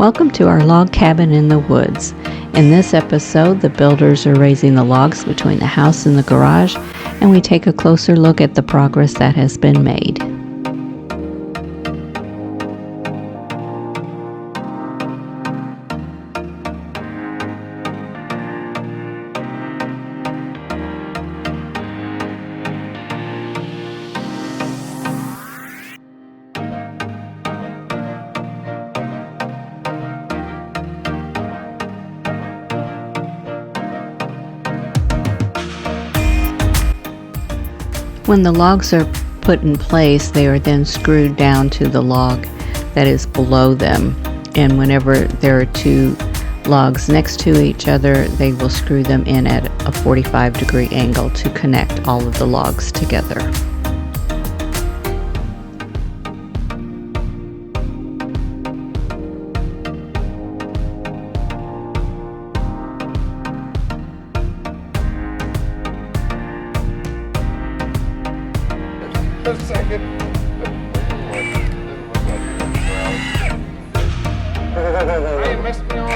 Welcome to our log cabin in the woods. In this episode, the builders are raising the logs between the house and the garage, and we take a closer look at the progress that has been made. When the logs are put in place, they are then screwed down to the log that is below them. And whenever there are two logs next to each other, they will screw them in at a 45-degree angle to connect all of the logs together. A second. Hey, missed me on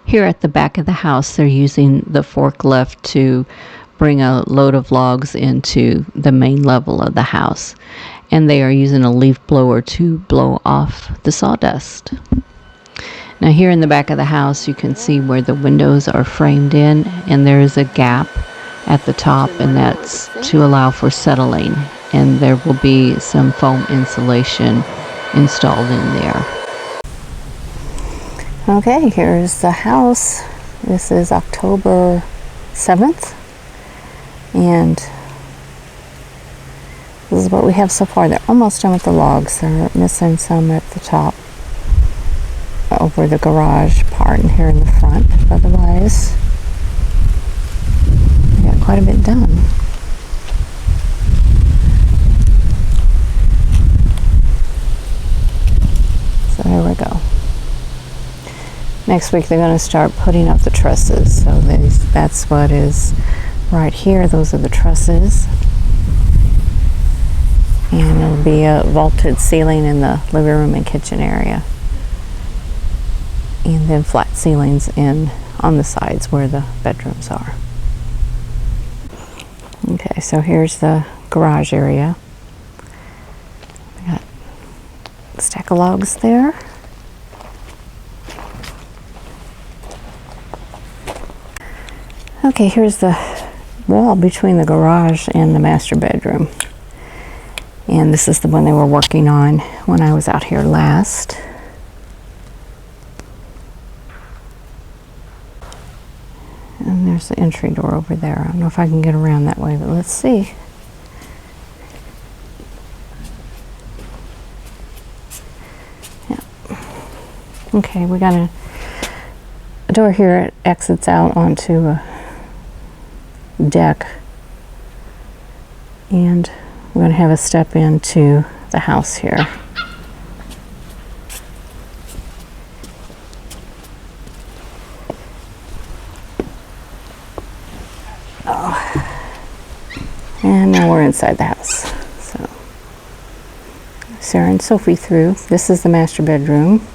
Here at the back of the house, they're using the forklift to bring a load of logs into the main level of the house. And they are using a leaf blower to blow off the sawdust. Now here in the back of the house, you can see where the windows are framed in, and there is a gap at the top, and that's to allow for settling. And there will be some foam insulation installed in there. Okay, here's the house. This is October 7th, and this is what we have so far. They're almost done with the logs. They're missing some at the top over the garage part and here in the front. Otherwise, we got quite a bit done. So here we go. Next week they're going to start putting up the trusses. So that's what is right here. Those are the trusses. And it'll be a vaulted ceiling in the living room and kitchen area. And then flat ceilings on the sides where the bedrooms are. Okay, so here's the garage area. We got a stack of logs there. Okay, here's the wall between the garage and the master bedroom. And this is the one they were working on when I was out here last. And there's the entry door over there. I don't know if I can get around that way, but let's see. Yeah. Okay, we got a door here. It exits out onto a deck, and we're going to have a step into the house here. Now we're inside the house. So Sarah and Sophie through. This is the master bedroom.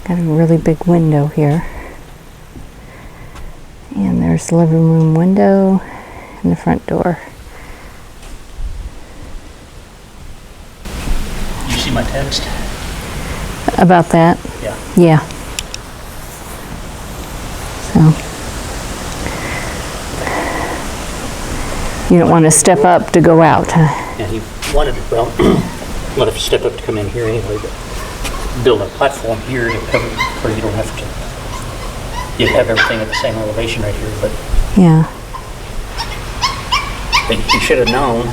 Got a really big window here. And there's the living room window and the front door. Did you see my text? About that? Yeah. Yeah. So you don't want to step up to go out, huh? And he wanted, well, wanted to step up to come in here anyway, but build a platform here to cover, where you don't have to, you have everything at the same elevation right here, but Yeah. he should have known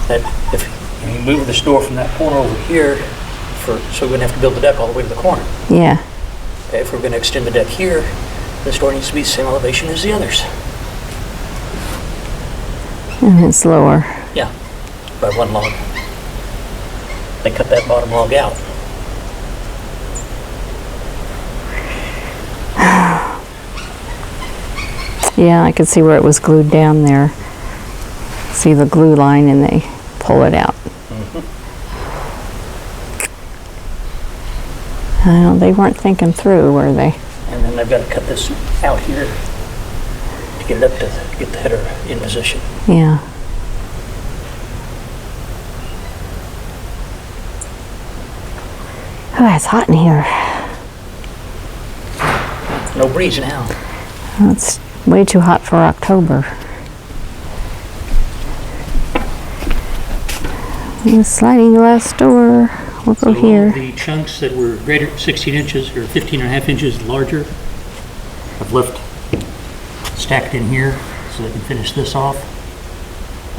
that if you move this door from that corner over here, so we wouldn't have to build the deck all the way to the corner. Yeah. Okay, if we're going to extend the deck here, this door needs to be the same elevation as the others. And it's lower. Yeah, by one log. They cut that bottom log out. Yeah, I could see where it was glued down there. See the glue line and they pull it out. I don't, they weren't thinking through, were they? And then they've got to cut this out here to get it up to get the header in position. Yeah. Oh, it's hot in here. No breeze now. It's way too hot for October. The sliding glass door. We'll go here. The chunks that were greater 16 inches or 15 and a half inches larger, I've left stacked in here so they can finish this off.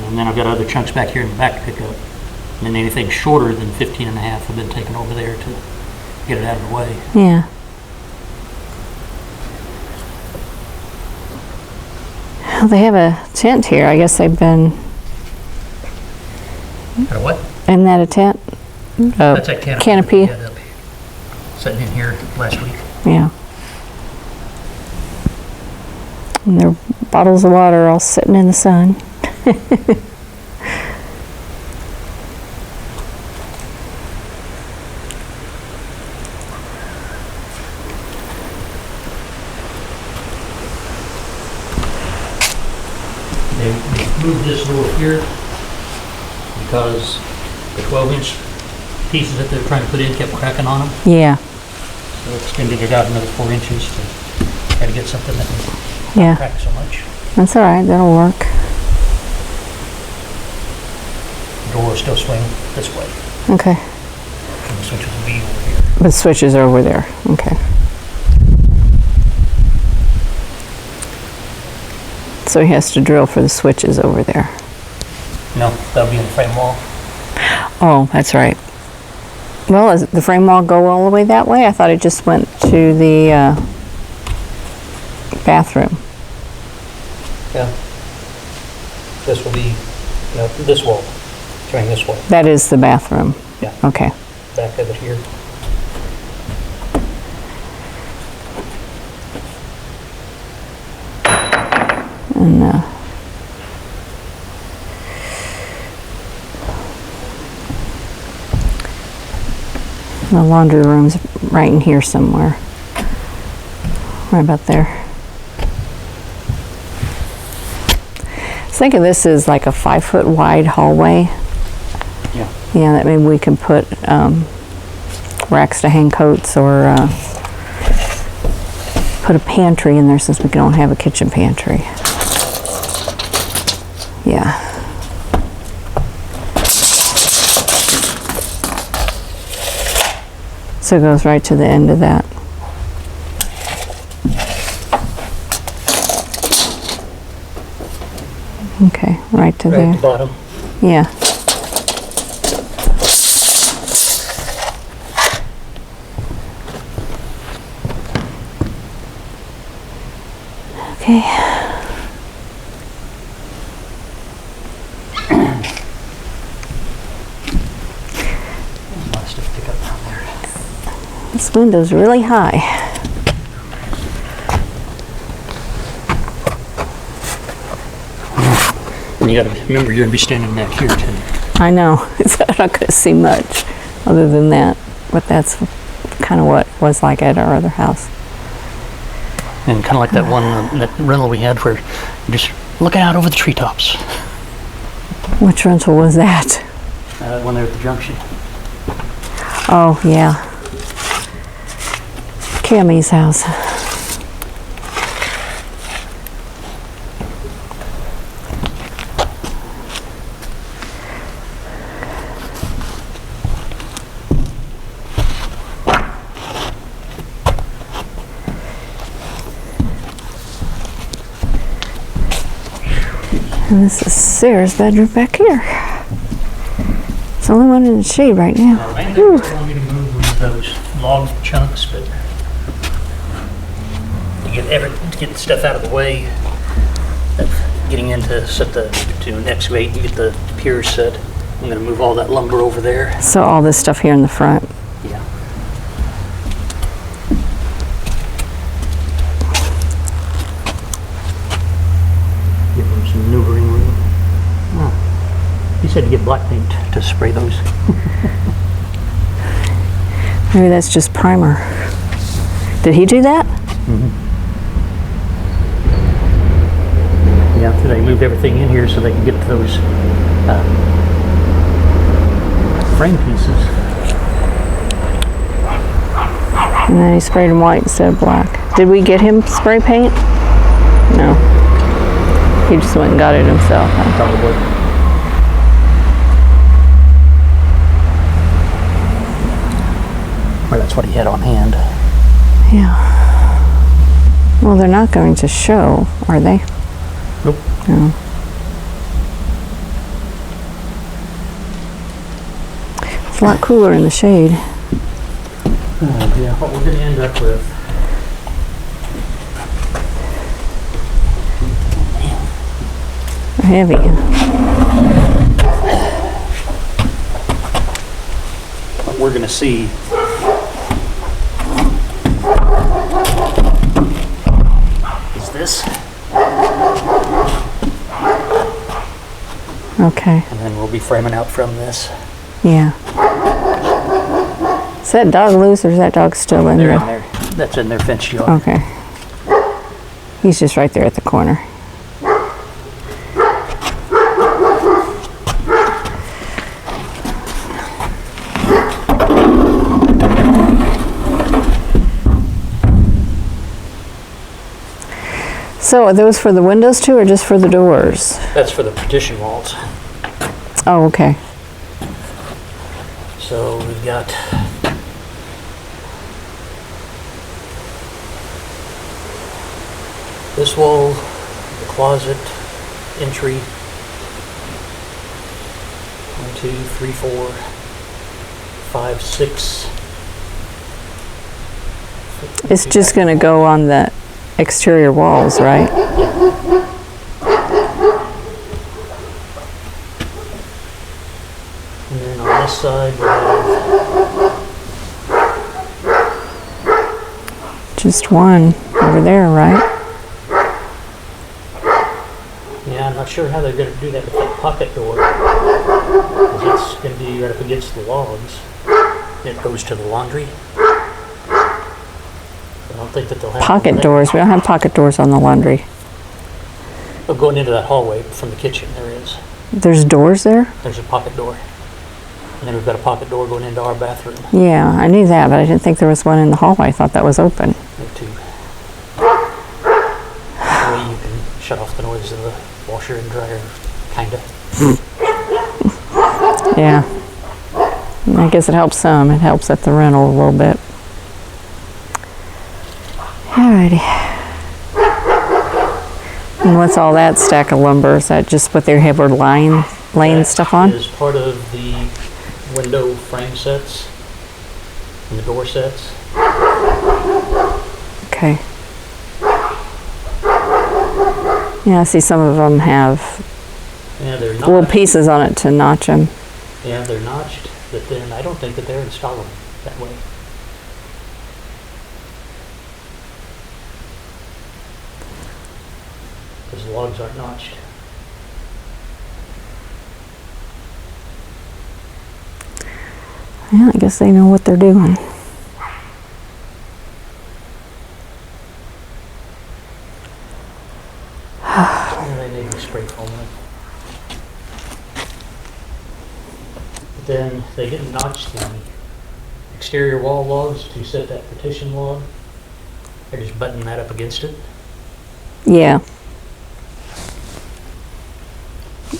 And then I've got other chunks back here in the back to pick up. And then anything shorter than 15 and a half have been taken over there to get it out of the way. Yeah. Well, they have a tent here. I guess they've been. Got a what? Isn't that a tent? That's that canopy. Canopy. Yeah, they'll be sitting in here last week. Yeah. And their bottles of water all sitting in the sun. They moved this door here because the 12-inch pieces that they're trying to put in kept cracking on them. Yeah. So extended it out another 4 inches to try to get something that doesn't Yeah. crack so much. That's all right. That'll work. The door will still swing this way, Okay. and the switches will be over here. The switches are over there. Okay. So he has to drill for the switches over there. No, that'll be in the frame wall. Oh, that's right. Well, does the frame wall go all the way that way? I thought it just went to the bathroom. Yeah. This will be, no, this wall, turning this wall, That is the bathroom. Yeah. Okay. back of it here. And the laundry room's right in here somewhere. Right about there. I was thinking this is like a 5-foot wide hallway. Yeah. Yeah, that maybe we can put racks to hang coats or put a pantry in there since we don't have a kitchen pantry. Yeah. So it goes right to the end of that. Okay, right to Right there. at the bottom. Yeah. Okay. There's a lot of stuff to pick up down there. This window's really high. You gotta remember, you're gonna be standing back here too. I know. It's not going to see much other than that, but that's kind of what it was like at our other house. And kind of like that one, that rental we had where you're just looking out over the treetops. Which rental was that? When they're at the junction. Oh, yeah. Cammie's house. And this is Sarah's bedroom back here. It's the only one in the shade right now. I think they want me to move those log chunks, but to get stuff out of the way, of getting into to excavate and get the piers set. I'm gonna move all that lumber over there. So all this stuff here in the front. Yeah. Give them some maneuvering room. Oh. He said to get black paint to spray those. Maybe that's just primer. Did he do that? Yeah, so they moved everything in here so they can get to those frame pieces. And then he sprayed them white instead of black. Did we get him spray paint? No. He just went and got it himself. Huh? Probably. Or that's what he had on hand. Yeah. Well, they're not going to show, are they? Nope. No. It's a lot cooler in the shade. Yeah, what we're going to end up with. Heavy. What we're going to see is this. Okay. And then we'll be framing out from this. Yeah. Is that dog loose or is that dog still in They're in there? there. That's in their fenced yard. Okay. He's just right there at the corner. So are those for the windows too or just for the doors? That's for the partition walls. Oh, okay. So we've got this wall, the closet, entry, 1, 2, 3, 4, 5, 6. It's just going to go on the exterior walls, right? And then on this side we have Just one over there, right? yeah, I'm not sure how they're going to do that with that pocket door. 'Cause it's going to be right up against the logs. It goes to the laundry. I don't think that they'll have Pocket doors. We don't have pocket doors on the laundry. Oh, going into that hallway from the kitchen, there is. There's doors there? There's a pocket door. And then we've got a pocket door going into our bathroom. Yeah, I knew that, but I didn't think there was one in the hallway. I thought that was open. There too. That way you can shut off the noise of the washer and dryer, kinda. Yeah. I guess it helps some. It helps at the rental a little bit. Alrighty. And what's all that stack of lumber? Is that just what they have laying stuff on? That is part of the window frame sets and the door sets. Okay. Yeah, I see some of them have Yeah, they're little not. pieces on it to notch them. Yeah, they're notched, but then I don't think that they're installed that way. Because the logs aren't notched. Yeah, I guess they know what they're doing. And they need to spray foam in. But then they didn't notch the exterior wall logs to set that partition log. They're just buttoning that up against it. Yeah.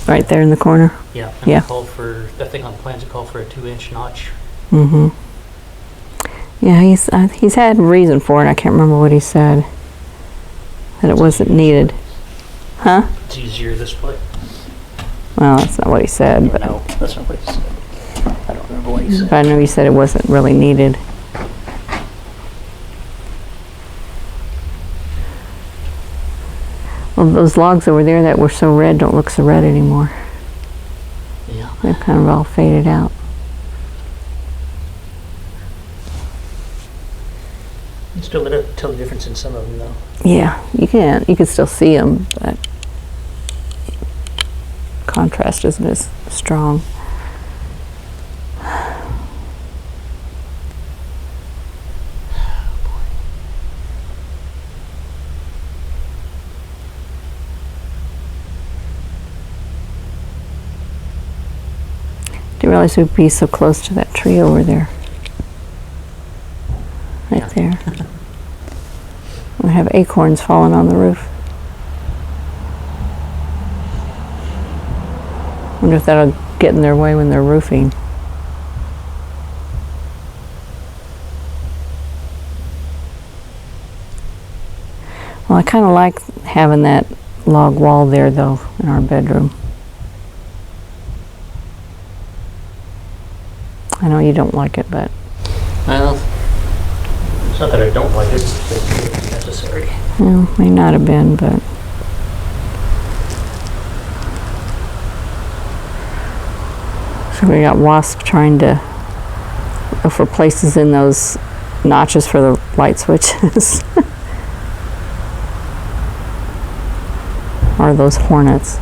Right there in the corner. Yeah. And Yeah. It called for, I think on the plans it called for a 2-inch notch. Mm-hmm. Yeah, he's had a reason for it. I can't remember what he said. That it wasn't needed. Huh? It's easier this way. Well, that's not what he said, but No, that's not what he said. I don't remember what he said. I know he said it wasn't really needed. Well, those logs over there that were so red don't look so red anymore. Yeah. They're kind of all faded out. You can still tell the difference in some of them though. Yeah, you can. You can still see them, but contrast isn't as strong. Didn't realize we'd be so close to that tree over there. Right there. We have acorns falling on the roof. Wonder if that'll get in their way when they're roofing. Well, I kind of like having that log wall there, though, in our bedroom. I know you don't like it, but Well, it's not that I don't like it, it's necessary. well, may not have been, but so we got wasp trying to look for places in those notches for the light switches. Or those hornets.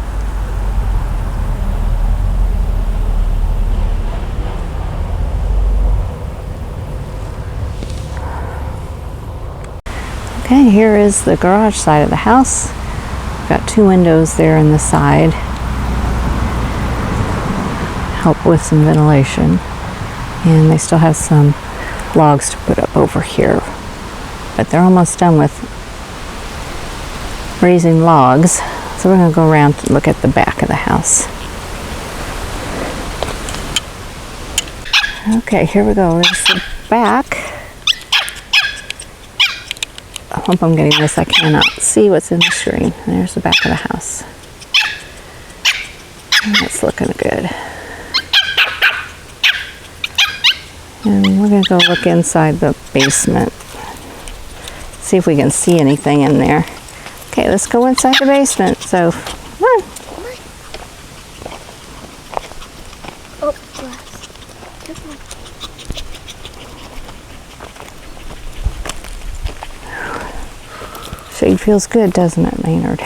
Okay, here is the garage side of the house. Got 2 windows there in the side. Help with some ventilation. And they still have some logs to put up over here. But they're almost done with raising logs. So we're going to go around and look at the back of the house. Okay, here we go. There's the back. I hope I'm getting this. I cannot see what's in the screen. There's the back of the house. And it's looking good. And we're going to go look inside the basement. See if we can see anything in there. Okay, let's go inside the basement. So, come on. Oh, glass. Careful. Shade feels good, doesn't it, Maynard?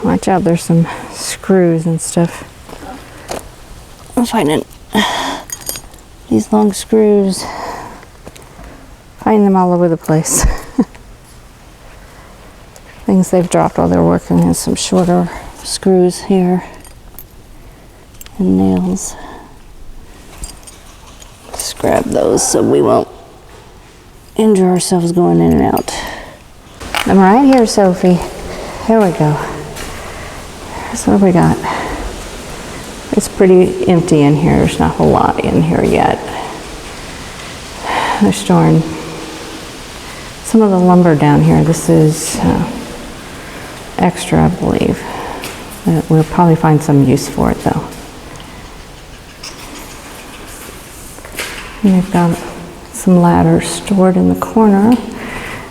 Watch out, there's some screws and stuff. I'm finding these long screws. Find them all over the place. Things they've dropped while they're working, and some shorter screws here and nails. Just grab those so we won't injure ourselves going in and out. I'm right here, Sophie. Here we go. So what have we got? It's pretty empty in here. There's not a whole lot in here yet. They're storing some of the lumber down here. This is extra, I believe. We'll probably find some use for it, though. And they've got some ladders stored in the corner.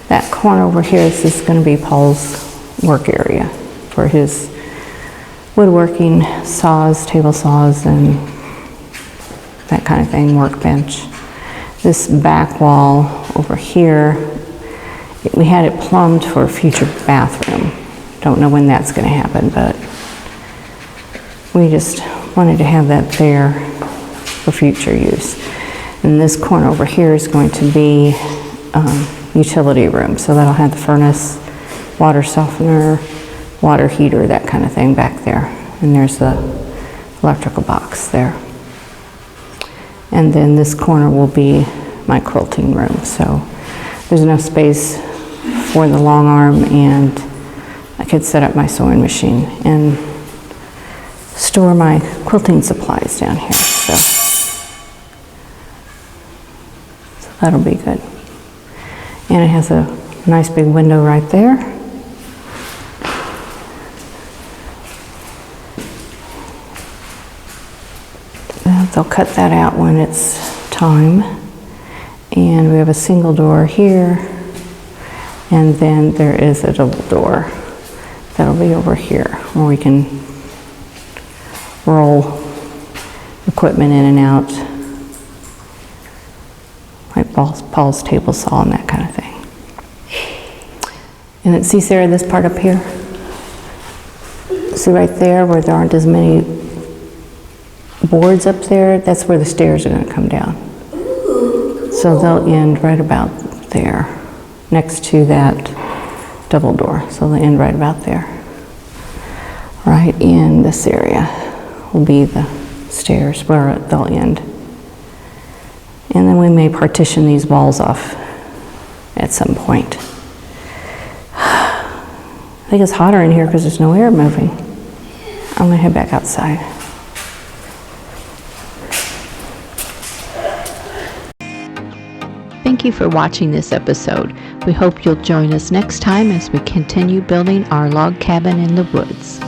That corner over here, this is going to be Paul's work area for his woodworking saws, table saws, and that kind of thing, workbench. This back wall over here, we had it plumbed for a future bathroom. Don't know when that's going to happen, but we just wanted to have that there for future use. And this corner over here is going to be utility room. So that'll have the furnace, water softener, water heater, that kind of thing back there. And there's the electrical box there. And then this corner will be my quilting room. So there's enough space for the long arm, and I could set up my sewing machine and store my quilting supplies down here. So that'll be good. And it has a nice big window right there. They'll cut that out when it's time. And we have a single door here. And then there is a double door that'll be over here where we can roll equipment in and out, like Paul's table saw and that kind of thing. And then see, Sarah, this part up here? See right there where there aren't as many boards up there? That's where the stairs are going to come down. So they'll end right about there, next to that double door. So they'll end right about there. Right in this area will be the stairs where they'll end. And then we may partition these walls off at some point. I think it's hotter in here because there's no air moving. I'm gonna head back outside. Thank you for watching this episode. We hope you'll join us next time as we continue building our log cabin in the woods.